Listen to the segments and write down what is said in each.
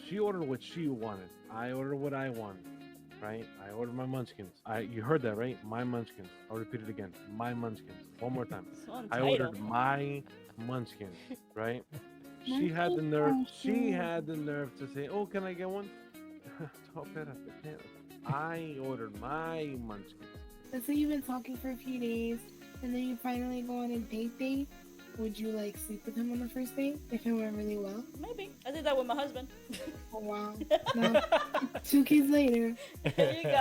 she ordered what she wanted. I ordered what I wanted. Right? I ordered my munchkins. You heard that, right? My munchkins. I'll repeat it again. My munchkins. One more time. So I entitled. ordered my munchkins. Right? My She had the nerve. She munchkins. had the nerve to say, "Oh, can I get one?" Oh, espérate, espérate. I ordered my munchkins. Let's say you've been talking for a few days, and then you finally go on a date. Would you like sleep with him on the first date if it went really well? Maybe. I did that with my husband. Oh wow! Now, 2 kids later. There you go.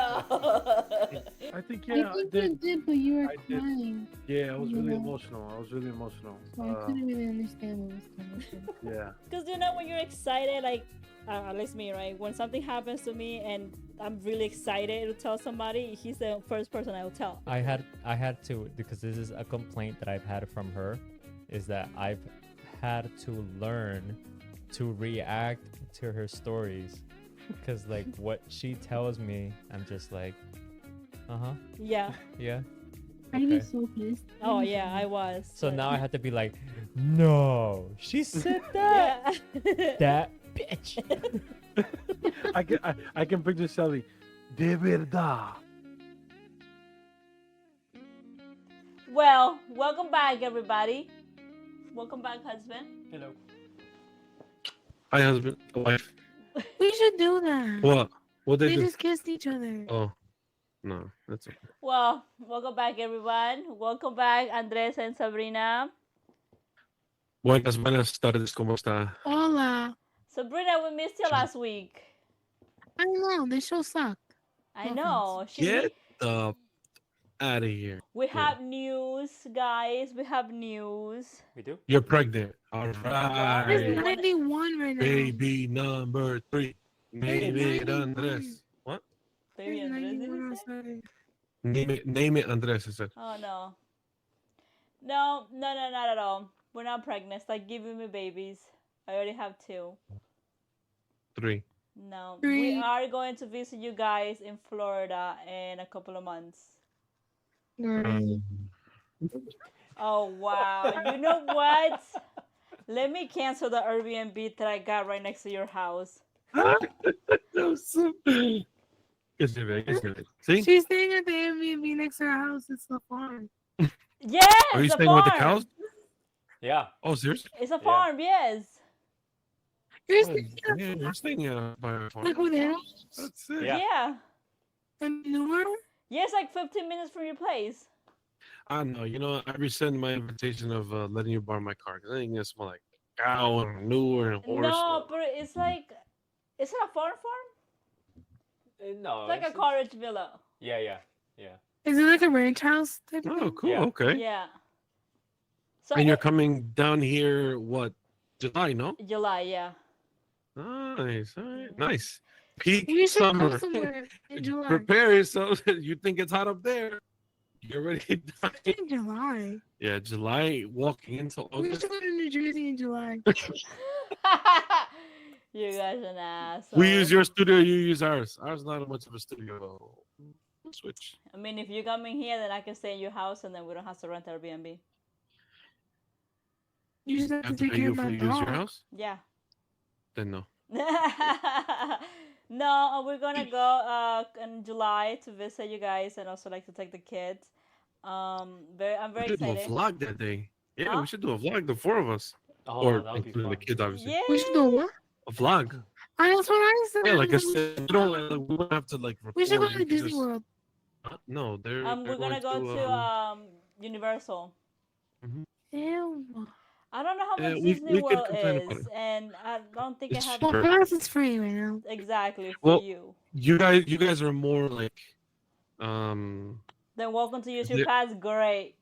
I think I yeah, I think you did. did, but you were I did. crying, Yeah, I was really Yeah. emotional. I was really emotional. so I couldn't really understand what was coming from. Yeah. Because when you're excited, like at least me, right? When something happens to me and I'm really excited to tell somebody, he's the first person I will tell. I had to, because this is a complaint that I've had from her, is that I've had to learn to react to her stories, because like what she tells me, I'm just like, Yeah. yeah. I'd be Okay. so pissed. Oh yeah, I was. So now I have to be like, no, she said that. Yeah. That bitch. I can picture Sally. De verdad. Well, welcome back, everybody. Welcome back, husband. Hello. Hi, husband. Wife. We should do that. What? What they They do? just kissed each other. Oh, no, that's okay. Well, welcome back, everyone. Welcome back, Andres and Sabrina. Buenas tardes, ¿cómo está? Hola. Sabrina, we missed you last week. I know this show sucked. I No know. Get the out of here. We have news, guys. We have news. We do? You're pregnant. All There's right. 91 right now. Baby number 3. Name it Baby Andres. What? Baby There's Andres, did 91 you on say? Saturday. Name it Andres, I said. Oh no. No, not at all. We're not pregnant. Stop giving me babies. I already have 2. 3. No. 3. We are going to visit you guys in Florida in a couple of months. Girl. Oh wow. You know what? Let me cancel the Airbnb that I got right next to your house. Que se ve, que se ve. See? She's staying at the Airbnb next to her house. It's the farm. Yes, Are you a staying with the farm. cows? Yeah. Oh, seriously? It's a farm, yes. You're Oh, staying at yeah, you're staying by a farm. like over there. That's it. Yeah. Yeah. In Newark? Yes, like 15 minutes from your place. I know. You know, I rescind my invitation of letting you borrow my car because I think it's more like cow and manure and horse. No, but it's like, is it a farm? No. It's like a cottage villa. Yeah. Is it like a ranch house type of Oh, thing? cool. Yeah. Okay. Yeah. So And you're coming down here, what, July, no? July, yeah. Nice. All right. Nice. Peak You should go summer. somewhere in July. Prepare yourself. You think it's hot up there. You're already dying. In July. Yeah, July walking into We August. should go to New Jersey in July. You guys are an asshole. We use your studio, you use ours. Ours not much of a studio. We'll switch. I mean, if you're coming here, then I can stay in your house, and then we don't have to rent Airbnb. You just have I to have to take pay care you of for my use your dog. house? Yeah. Then no. No, we're gonna go in July to visit you guys, and also like to take the kids. I'm very We should do a excited. vlog that day. Yeah, Huh? we should do a vlog, the 4 of us. Oh, or that would be including the fun. kids, obviously. Yeah. We should do what? A vlog. That's what I said. Yeah, like I said, we don't we won't have to like record. We should go we to can Disney just- World. No, they're We're gonna go to Universal. Ew. I don't know how Yeah, much we Disney could World complain about is, it. and I don't think It's I have Well, Sure. for us, it's free right now. exactly for Well- you. you guys are more like Then welcome to YouTube Yeah. Pass. Great.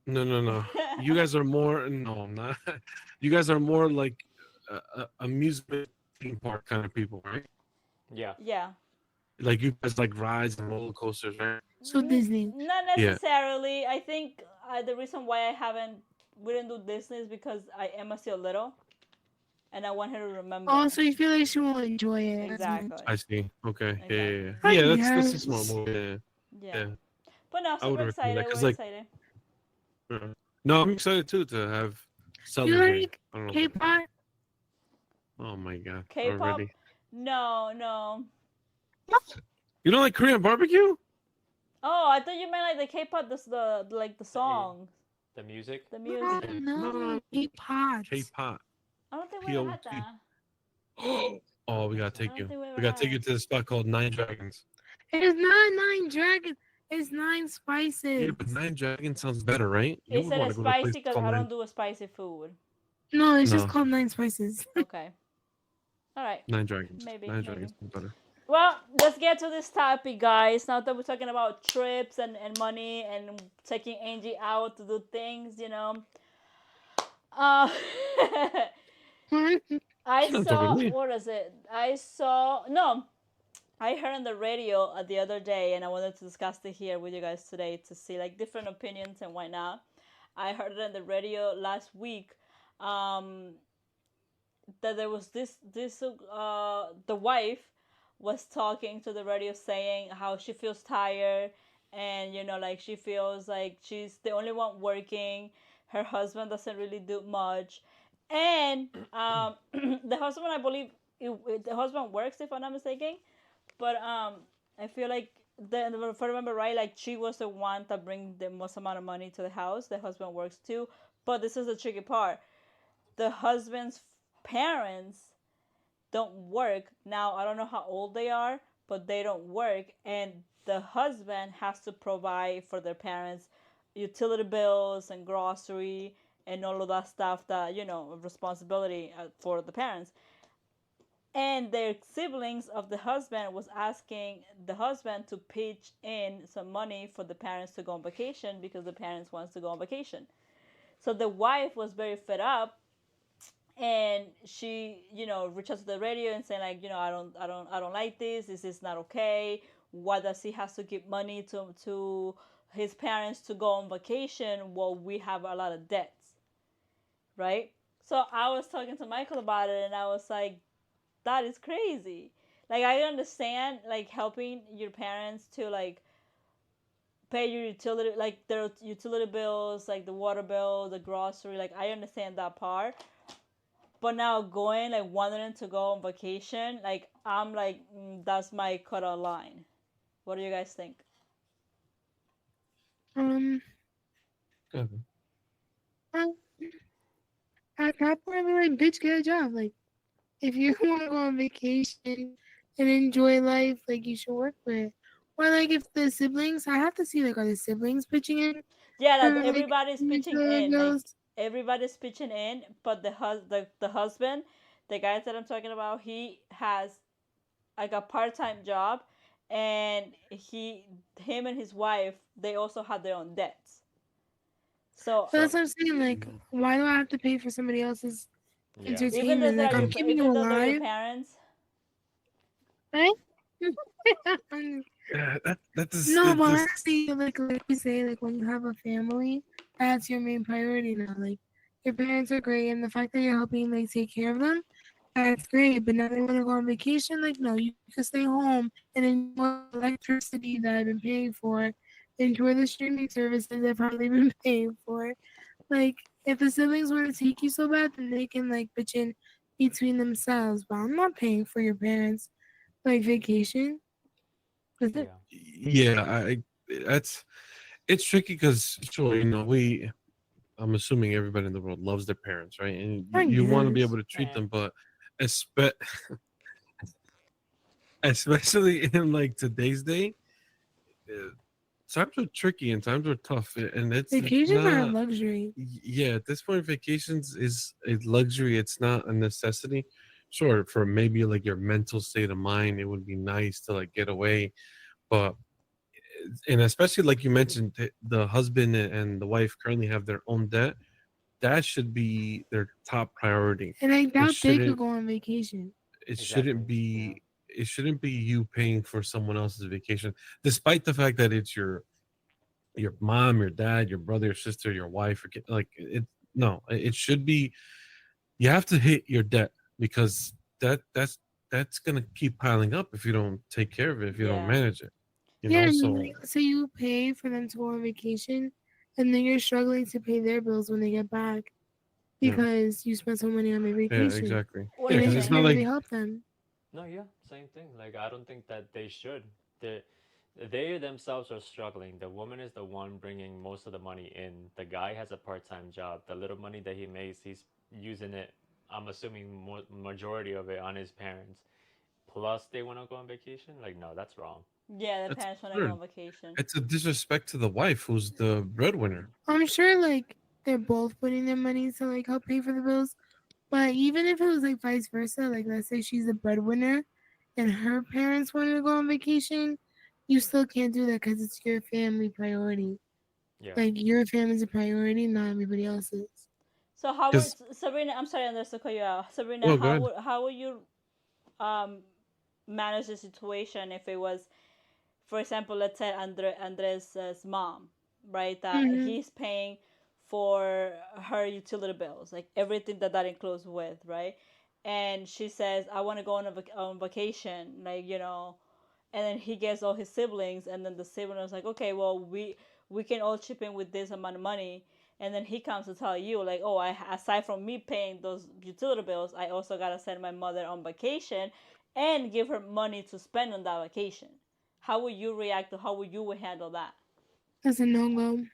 no. You guys are more no, I'm not. You guys are more like amusement theme park kind of people, right? Yeah. Yeah. Like you guys like rides and roller coasters, right? So Disney. Not Yeah. necessarily. I think the reason why we didn't do Disney is because Emma's still little, and I want her to remember. Oh, so you feel like she won't enjoy it. Exactly. I see. Okay. Exactly. Yeah. Yeah, that's a Yes. smart move. Yeah. Yeah. Yeah. But no, I would super recommend excited. that, 'cause, We're like, excited. No, I'm excited too to have You celebrate. like I don't know. K-pop? Oh my god. K-pop? Already. No. You don't like Korean barbecue? Oh, I thought you meant like the K-pop, the like the songs, The music. the No, music. no, K-pop. K-pop. I don't think we ever had P-O-T. that. Oh, we gotta I take don't you. think we ever We gotta take had. you to the spot called Nine Dragons. It's not 9 dragons. It's 9 spices. Yeah, but Nine Dragons sounds better, right? You Is would want it to go to a place spicy? Because called I Nine. don't do a spicy food. No, it's just No, called 9 spices. Okay. All right. Nine Dragons. Maybe. Nine Dragons is better. Well, let's get to this topic, guys. Now that we're talking about trips and money and taking Angie out to do things, Uh, I Don't talk saw, to me. what is it? I heard on the radio the other day, and I wanted to discuss it here with you guys today to see like different opinions and whatnot. I heard it on the radio last week, that there was the wife was talking to the radio saying how she feels tired, and like she feels like she's the only one working. Her husband doesn't really do much, and the husband, I believe, the husband works, if I'm not mistaken, but I feel like if I remember right, like she was the one that bring the most amount of money to the house. The husband works too, but this is the tricky part. The husband's parents don't work. Now, I don't know how old they are, but they don't work, and the husband has to provide for their parents utility bills and grocery and all of that stuff, that responsibility for the parents. And their siblings of the husband was asking the husband to pitch in some money for the parents to go on vacation, because the parents wants to go on vacation. So the wife was very fed up, and she reached out to the radio and saying, like, I don't like this. This is not okay. Why does he have to give money to his parents to go on vacation while we have a lot of debts, right? So I was talking to Michael about it, and I was like, that is crazy. Like, I understand like helping your parents to like pay your utility, like their utility bills, like the water bill, the grocery, like I understand that part. But now going, like, wanting to go on vacation, like, I'm like, that's my cut-off line. What do you guys think? At that point, I'd be like, bitch, get a job. Like, if you want to go on vacation and enjoy life, like, you should work for it. Or, like, if the siblings, I have to see, like, are the siblings pitching in? Yeah, that Like, everybody's pitching utility in. Like, bills? everybody's pitching in, but the husband, the guy that I'm talking about, he has like a part-time job, and him and his wife, they also have their own debts. So But that's what I'm saying. Like, why do I have to pay for somebody else's Yeah. even though entertainment? Like, I'm keeping you even though they're your alive, parents, right? Yeah, that is. No, but honestly, like we say, like when you have a family, that's your main priority now. Like your parents are great, and the fact that you're helping like take care of them, that's great. But now they want to go on vacation. Like no, you can stay home and enjoy the electricity that I've been paying for, enjoy the streaming services I've probably been paying for. Like if the siblings want to take you so bad, then they can like bitch in between themselves. But I'm not paying for your parents like vacation. Yeah. Yeah, it's tricky because sure, I'm assuming everybody in the world loves their parents, right? And I you want to be guess. able to treat Yeah. them, but especially in like today's day, times are tricky and times are tough, and it's Vacations are a not. luxury. Yeah, at this point, vacations is a luxury. It's not a necessity. Sure, for maybe like your mental state of mind, it would be nice to like get away, but and especially like you mentioned, the husband and the wife currently have their own debt. That should be their top priority. And I doubt they could shouldn't go on vacation. it Exactly, shouldn't be it shouldn't be you paying for someone else's vacation, despite the fact that it's your mom, your dad, your brother, your sister, your wife, or like it. No, it should be. You have to hit your debt because that's gonna keep piling up if you don't take care of it, if you don't Yeah. manage it. Yeah, and So like, say you pay for them to go on vacation, and then you're struggling to pay their bills when they get back Yeah. because you spent so money on their yeah, vacation. exactly. What Yeah, do And you because then it's you think? not can't really like help them. No, yeah, same thing. Like I don't think that they should. They themselves are struggling. The woman is the one bringing most of the money in. The guy has a part-time job. The little money that he makes, he's using it. I'm assuming majority of it on his parents. Plus, they want to go on vacation. Like, no, that's wrong. Yeah, the That's parents want to go absurd. on vacation. It's a disrespect to the wife who's the breadwinner. I'm sure like they're both putting their money to like help pay for the bills. But even if it was like vice versa, like let's say she's the breadwinner and her parents wanted to go on vacation, you still can't do that because it's your family priority. Yeah. Like your family's a priority, not everybody else's. So how would Because Sabrina? I'm sorry, Andres, to cut you out. Sabrina, oh, go ahead. how would you um manage the situation if it was, for example, let's say Andres' mom, right? That Hmm. he's paying for her utility bills, like everything that includes with, right? And she says, "I want to go on on vacation," like and then he gets all his siblings, and then the sibling is like, "Okay, well, we can all chip in with this amount of money." And then he comes to tell you, like, "Oh, I aside from me paying those utility bills, I also gotta send my mother on vacation, and give her money to spend on that vacation." How would you react to how would you handle that? That's a no go.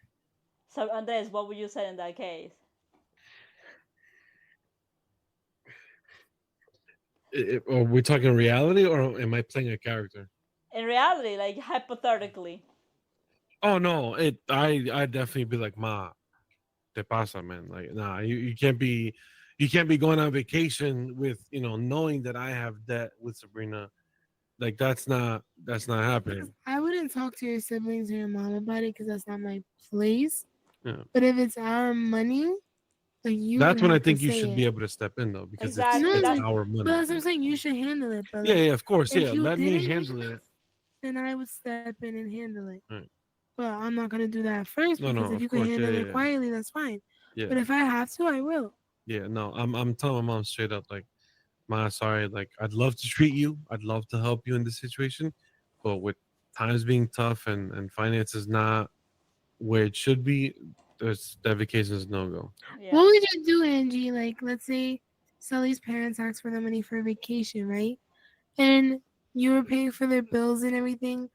So Andres, what would you say in that case? Are we talking reality or am I playing a character? In reality, like hypothetically. Oh no, I definitely be like, Ma, te pasa, man. Like, nah, you can't be going on vacation with knowing that I have debt with Sabrina. Like that's not happening. I wouldn't talk to your siblings or your mom about it because that's not my place. Yeah. But if it's our money, like you would That's when I have to think you say should be it. able to step in though, because it's No, Exactly. it's That like, our but money. that's what I'm saying. You should handle it. But Yeah, like, yeah, of course, if yeah. you Let me didn't handle handle it, it. then I would step in and handle it. Right. But I'm not gonna do that first No, because no, if of you can course, yeah, handle yeah, it yeah. quietly, that's fine. Yeah. But if I have to, I will. Yeah, no, I'm telling my mom straight up, like, Ma, sorry, like, I'd love to treat you, I'd love to help you in this situation, but with times being tough and finances not where it should be, there's that vacation is no go. yeah. What would you do, Angie? Like, let's say Sully's parents asked for the money for a vacation, right? And you were paying for their bills and everything,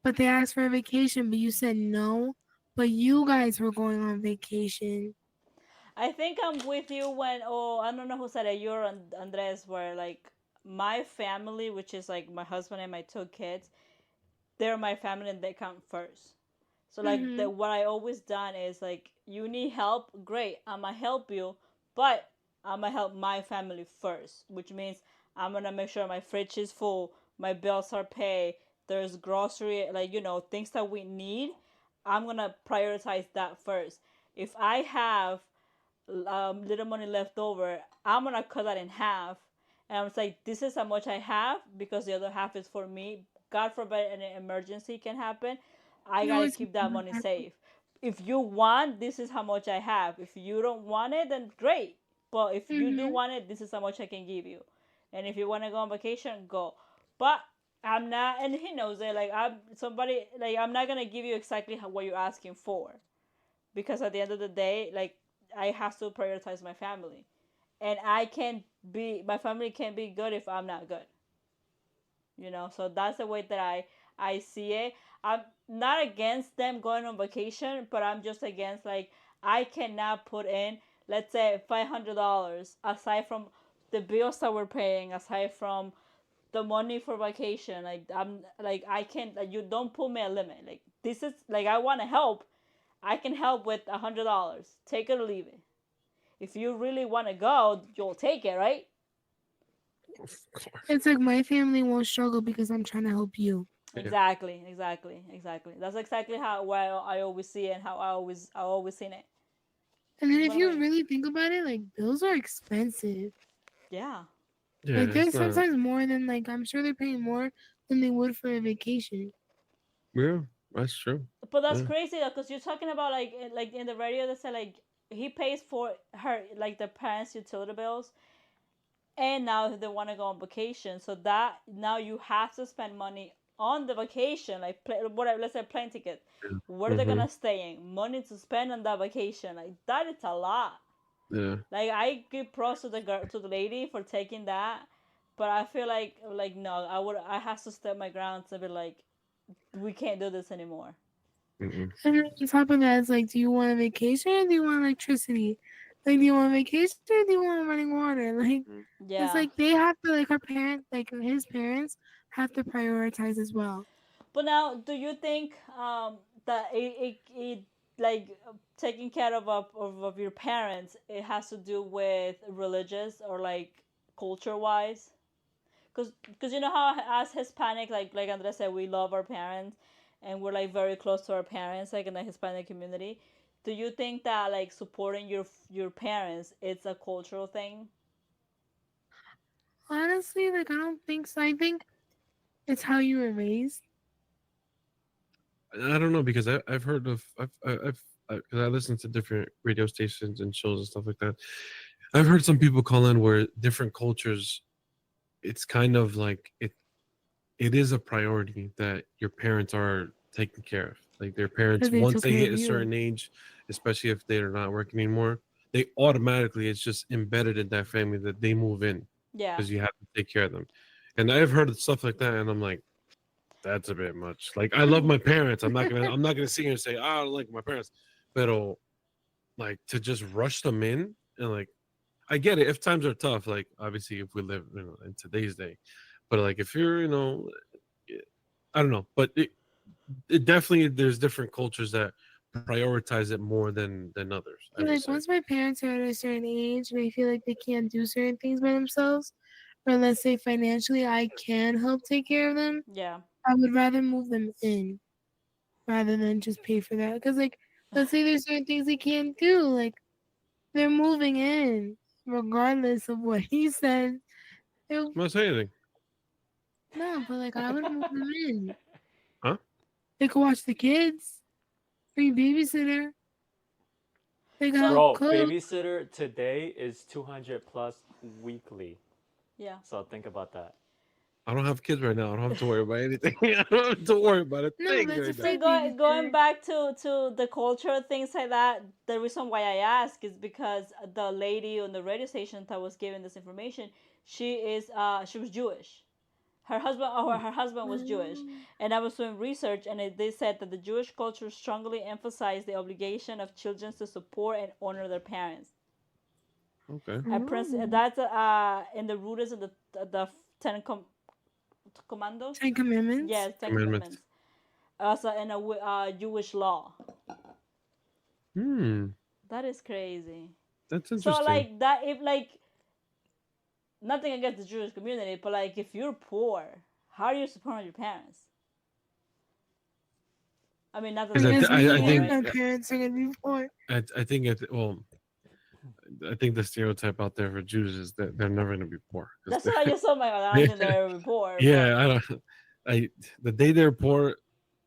but they asked for a vacation, but you said no. But you guys were going on vacation. I think I'm with you when I don't know who said it, you or Andres, where like my family, which is like my husband and my two kids, they're my family and they come first. So like Mm-hmm. what I always done is like you need help, great, I'ma help you, but I'ma help my family first, which means I'm gonna make sure my fridge is full, my bills are paid, there's grocery, like things that we need. I'm gonna prioritize that first. If I have little money left over, I'm gonna cut that in half, and I'm like, this is how much I have because the other half is for me. God forbid an emergency can happen. I You gotta always keep that money safe. If you want, this is how much I have. If you don't want it, then great. But if you do mm-hmm. want it, this is how much I can give you. And if you want to go on vacation, go. But I'm not, and he knows it. Like I'm somebody, like I'm not gonna give you exactly what you're asking for, because at the end of the day, like I have to prioritize my family, and my family can't be good if I'm not good. So that's the way that I see it. I'm not against them going on vacation, but I'm just against, like, I cannot put in, let's say, $500 aside from the bills that we're paying, aside from the money for vacation. Like I'm like I can't, like, you don't put me a limit. Like this is like I want to help. I can help with $100. Take it or leave it. If you really want to go, you'll take it, right? Of course. It's like my family won't struggle because I'm trying to help you. Yeah. Exactly, exactly, exactly. That's exactly how I always see it and how I always seen it. And then if What you about you? really think about it, like bills are expensive. Yeah, Yeah, Like it's there's not. sometimes more than like I'm sure they're paying more than they would for a vacation. Yeah, that's true. but that's Yeah. crazy though, because you're talking about like in the radio they said like he pays for her, like the parents' utility bills, and now they want to go on vacation, so that now you have to spend money on the vacation, like whatever, let's say plane ticket, where they're Mm-hmm. gonna stay in, money to spend on that vacation, like that is a lot. Yeah. Like I give props to the girl, to the lady for taking that, But I feel like no, I have to step my grounds and be like, we can't do this anymore. Mm-mm. And then on top of that, it's like, do you want a vacation or do you want electricity? Like, do you want vacation or do you want running water? Like, it's Yeah. like they have to, like, her parents, like his parents, have to prioritize as well. But now, do you think that it like taking care of your parents, it has to do with religious or like culture wise? Because you know how as Hispanic, like Andres said, we love our parents and we're like very close to our parents, like in the Hispanic community. Do you think that like supporting your parents, it's a cultural thing? Honestly, like, I don't think so. I think it's how you were raised. I don't know because I've heard of because I listen to different radio stations and shows and stuff like that. I've heard some people call in where different cultures, it's kind of like it is a priority that your parents are taken care of. Like their parents, Because they once took they care hit of a you. certain age, especially if they're not working anymore, they automatically, it's just embedded in that family that they move in Yeah. because you have to take care of them. And I've heard of stuff like that, and I'm like, that's a bit much. Like I love my parents. I'm not gonna sit here and say, I don't like my parents. But like to just rush them in and like I get it if times are tough, like obviously if we live in today's day. But like if you're, I don't know. But it definitely there's different cultures that prioritize it more than others, I would Like, say. once my parents are at a certain age and they feel like they can't do certain things by themselves, or let's say financially I can help take care of them, Yeah. I would rather move them in rather than just pay for that. Because, like, let's say there's certain things they can't do, like, they're moving in regardless of what he said. I'm not saying anything. No, but like, I would move them in. Huh? They could watch the kids, free babysitter, they could So help Bro, cook. babysitter today is 200 plus weekly. yeah. So think about that. I don't have kids right now. I don't have to worry about anything. I don't have to worry about a No, thing that's a right So now. free going babysitter. back to the culture things like that, the reason why I ask is because the lady on the radio station that was giving this information, she was Jewish. Her husband was Jewish, and I was doing research, and they said that the Jewish culture strongly emphasized the obligation of children to support and honor their parents. Okay. Oh, That's in the roots of the Ten Commandos. 10 Commandments. Yes, Ten Commandments. Commandments. Also in a Jewish law. Hmm. That is crazy. That's So interesting. like that, if like nothing against the Jewish community, but like if you're poor, how are you supporting your parents? I mean, not that Because they're gonna Because be me I poor, and think right? my parents are gonna be poor. I think it well I think the stereotype out there for Jews is that they're never going to be poor because That's what I just told my I don't they're think they're gonna be poor, but yeah I don't I the day they're poor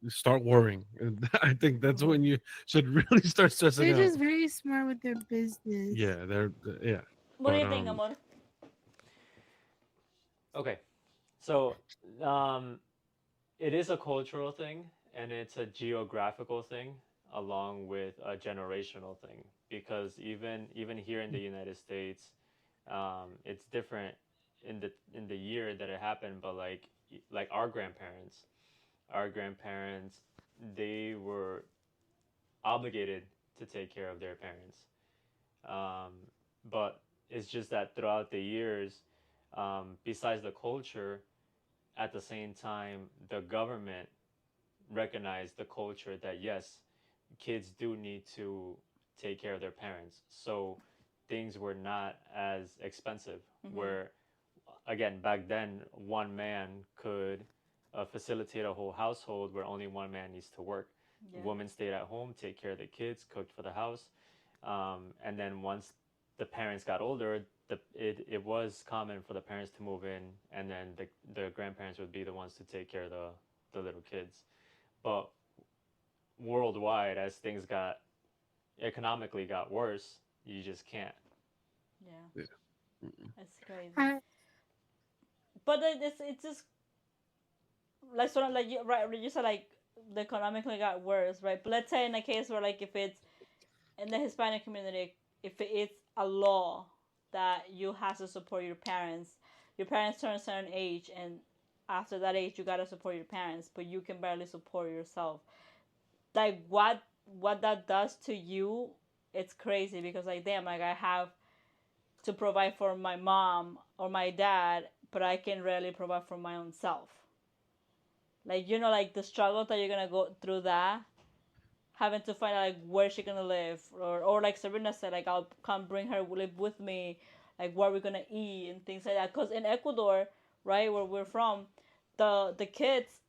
you start worrying and I think that's when you should really start stressing They're out. just very smart with their business. Yeah, they're yeah, what do but you think, Amor? Okay. So, um, it is a cultural thing and it's a geographical thing along with a generational thing because even here in the United States, it's different in the year that it happened, but like our grandparents, they were obligated to take care of their parents. Um, but it's just that throughout the years, besides the culture, at the same time, the government recognized the culture that yes, kids do need to take care of their parents. So things were not as expensive. Mm-hmm. Where, again, back then, one man could facilitate a whole household where only one man needs to work. Yeah. Women stayed at home, take care of the kids, cooked for the house. And then once the parents got older, it was common for the parents to move in, and then the grandparents would be the ones to take care of the little kids. But worldwide, as things got economically got worse, you just can't. Yeah, yeah. Mm-mm. it's crazy. I, But it's just like sort of like you right. You said like the economically got worse, right? But let's say in a case where like if it's in the Hispanic community, if it's a law that you have to support your parents, your parents turn a certain age, and after that age, you gotta support your parents, but you can barely support yourself. Like what that does to you, it's crazy because like damn, like I have to provide for my mom or my dad, but I can rarely provide for my own self. Like like the struggle that you're gonna go through that, having to find out like where she gonna live, or like Sabrina said, like I'll come bring her live with me, like where we're gonna eat and things like that. Cause in Ecuador, right where we're from, the kids,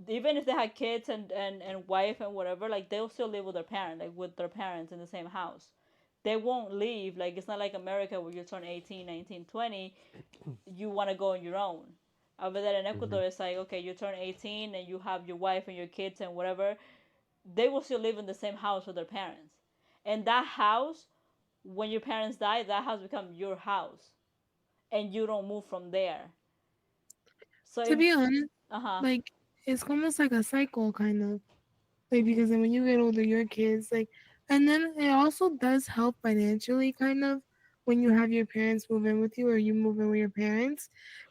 even if they had kids and wife and whatever, like they'll still live with their parent, like with their parents in the same house. They won't leave. Like it's not like America where you turn 18, 19, 20, you want to go on your own. Over there in Hmm. Ecuador, it's like okay, you turn 18 and you have your wife and your kids and whatever. They will still live in the same house with their parents, and that house, when your parents die, that house becomes your house, and you don't move from there. So To if be honest, uh-huh. like it's almost like a cycle, kind of. Like because then when you get older, your kids like, and then it also does help financially, kind of, when you have your parents move in with you or you move in with your parents,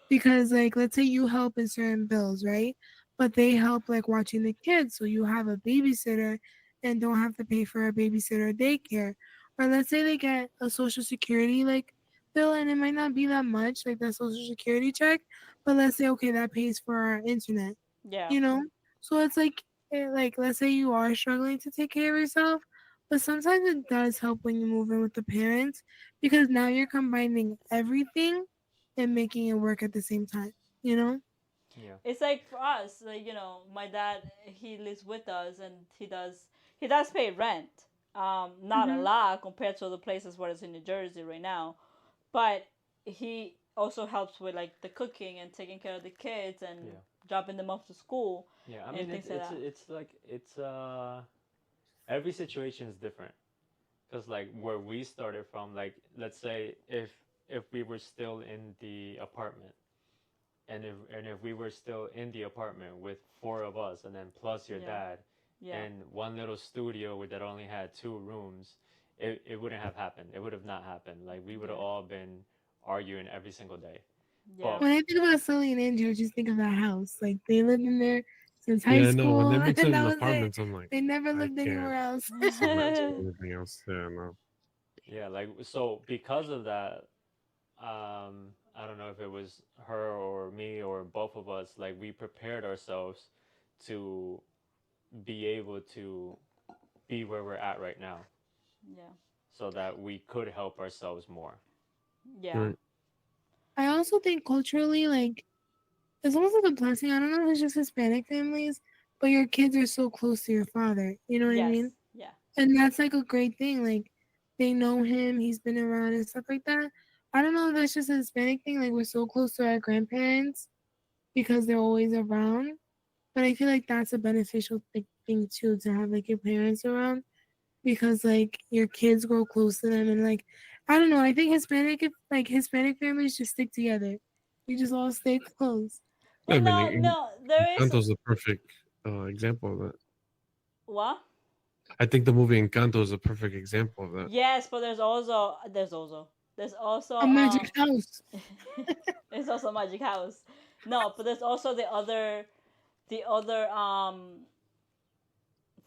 because like let's say you help in certain bills, right? But they help like watching the kids, so you have a babysitter and don't have to pay for a babysitter or daycare. Or let's say they get a social security like bill and it might not be that much, like that social security check, but let's say okay that pays for our internet, Yeah. you know? So it's like like let's say you are struggling to take care of yourself, but sometimes it does help when you move in with the parents because now you're combining everything and making it work at the same time, you know? Yeah. It's like for us, like my dad, he lives with us, and he does pay rent. Not a Hmm. lot compared to the places where it's in New Jersey right now, but he also helps with like the cooking and taking care of the kids and Yeah. dropping them off to school Yeah. I and mean, things like that. it's like it's every situation is different. Because like where we started from, like let's say if we were still in the apartment, and if we were still in the apartment with four of us, and then plus your Yeah, dad, yeah, and one little studio that only had two rooms, it wouldn't have happened. It would have not happened. Like we would have yeah, all been arguing every single day. yeah. But When I think about Sully and Andrew, I just think of that house. Like they lived in there since high Yeah, I know. When they school and mention that was it. apartments, I'm like, They never I lived can't anywhere else. just imagine anything else. Yeah, no. yeah, like so because of that, I don't know if it was her or me or both of us, like we prepared ourselves to be able to be where we're at right now Yeah, so that we could help ourselves more. yeah, Right. I also think culturally, like it's almost like a blessing. I don't know if it's just Hispanic families, but your kids are so close to your father. You know what I yes, mean? yeah, And that's like a great thing. Like they know him, he's been around and stuff like that. I don't know if that's just a Hispanic thing. Like we're so close to our grandparents because they're always around. But I feel like that's a beneficial thing too to have like your parents around because like your kids grow close to them and like I don't know. I think Hispanic families just stick together. We just all stay close. I but mean, no, no, there is Encanto's a perfect example of that. what? I think the movie Encanto is a perfect example of that. Yes, but there's also A magic house. there's also Magic House. No, but there's also the other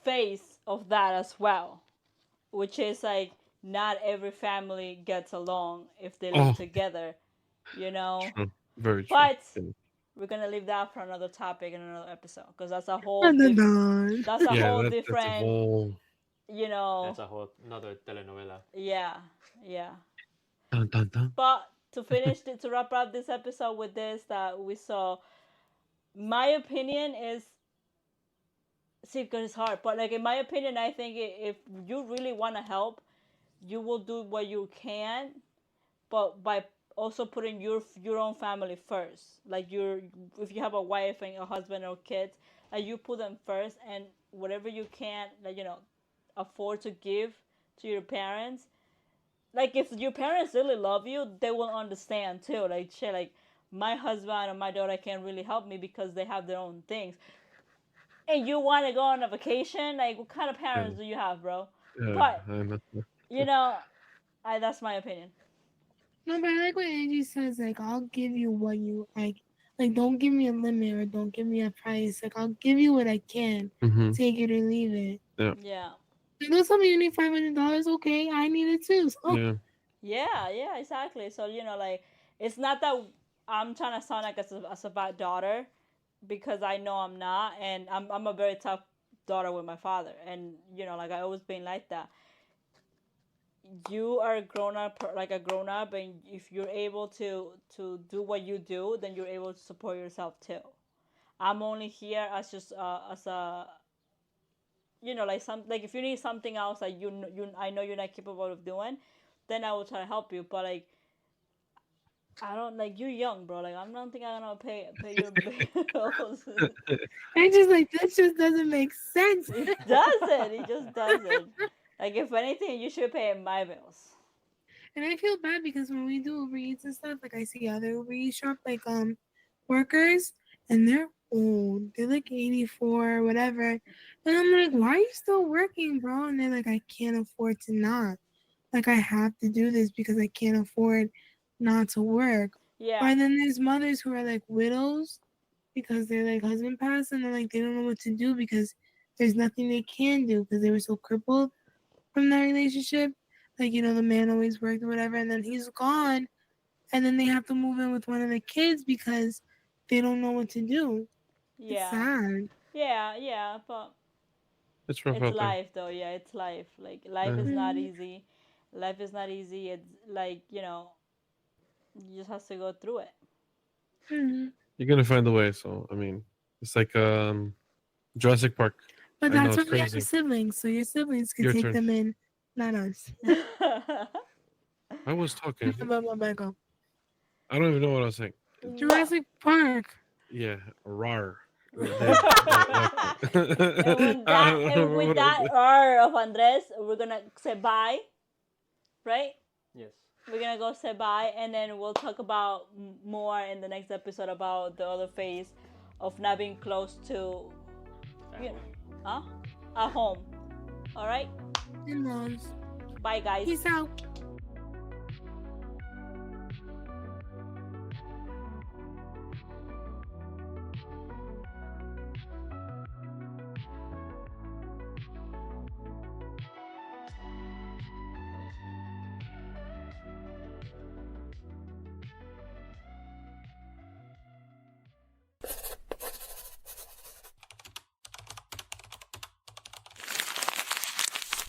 face of that as well, which is like not every family gets along if they live Oh, together, you know. true. Very true. But Yeah, we're gonna leave that for another topic in another episode because Dun, dun, dun. that's a yeah whole that's a different, whole you know. That's a whole another telenovela. Yeah, yeah. dun dun dun. But to wrap up this episode with this that we saw, my opinion is, see, because it's hard, but like in my opinion, I think if you really want to help, you will do what you can, but by also putting your own family first. Like if you have a wife and a husband or kids, like you put them first, and whatever you can, like afford to give to your parents. Like if your parents really love you, they will understand too. Like shit, like my husband or my daughter can't really help me because they have their own things. And you want to go on a vacation? Like what kind of Yeah, parents do you have, bro? yeah, But I know. you know, that's my opinion. No, but I like what Angie says. Like, I'll give you what you like. Like, don't give me a limit or don't give me a price. Like, I'll give you what I can. Mm-hmm. Take it or leave it. Yeah. Yeah. You know, something you need $500. Okay, I need it too. So, Yeah. Yeah, exactly. So, like, it's not that I'm trying to sound like as a bad daughter, because I know I'm not, and I'm a very tough daughter with my father, and like I always been like that. You are a grown up, like a grown up, and if you're able to do what you do, then you're able to support yourself too. I'm only here as just as a like if you need something else that I know you're not capable of doing, then I will try to help you. But like, I don't, like, you're young, bro. Like, I don't think I'm gonna pay your bills. I just like that just doesn't make sense. It doesn't. It just doesn't. Like, if anything, you should pay my bills. And I feel bad because when we do Uber Eats and stuff, like I see other Uber Eats shop workers, and they're old. They're like 84, whatever. And I'm like, why are you still working, bro? And they're like, I can't afford to not. Like, I have to do this because I can't afford not to work. Yeah. Or then there's mothers who are like widows because their like husband passed and they're like they don't know what to do because there's nothing they can do because they were so crippled from that relationship. Like, the man always worked or whatever, and then he's gone, and then they have to move in with one of the kids because they don't know what to do. It's Yeah. sad. Yeah, but It's rough it's out there. life, though. Yeah, it's life. Like, life Yeah. is not Mhm. easy. Life is not easy. It's like, you just have to go through it. Mhm. You're gonna find a way. So I mean, it's like Jurassic Park. But I know that's it's why we have crazy. siblings, so your siblings can Your take turn. them in, not us. I was talking. Go. I don't even know what I was saying. Well, Jurassic Park. Yeah, rar. and I don't remember with what I that was R of Andres, we're gonna say bye, right? Yes. We're gonna go say bye, and then we'll talk about more in the next episode about the other phase of not being close to, you know, at home. All right, In laws. bye, guys. Peace out.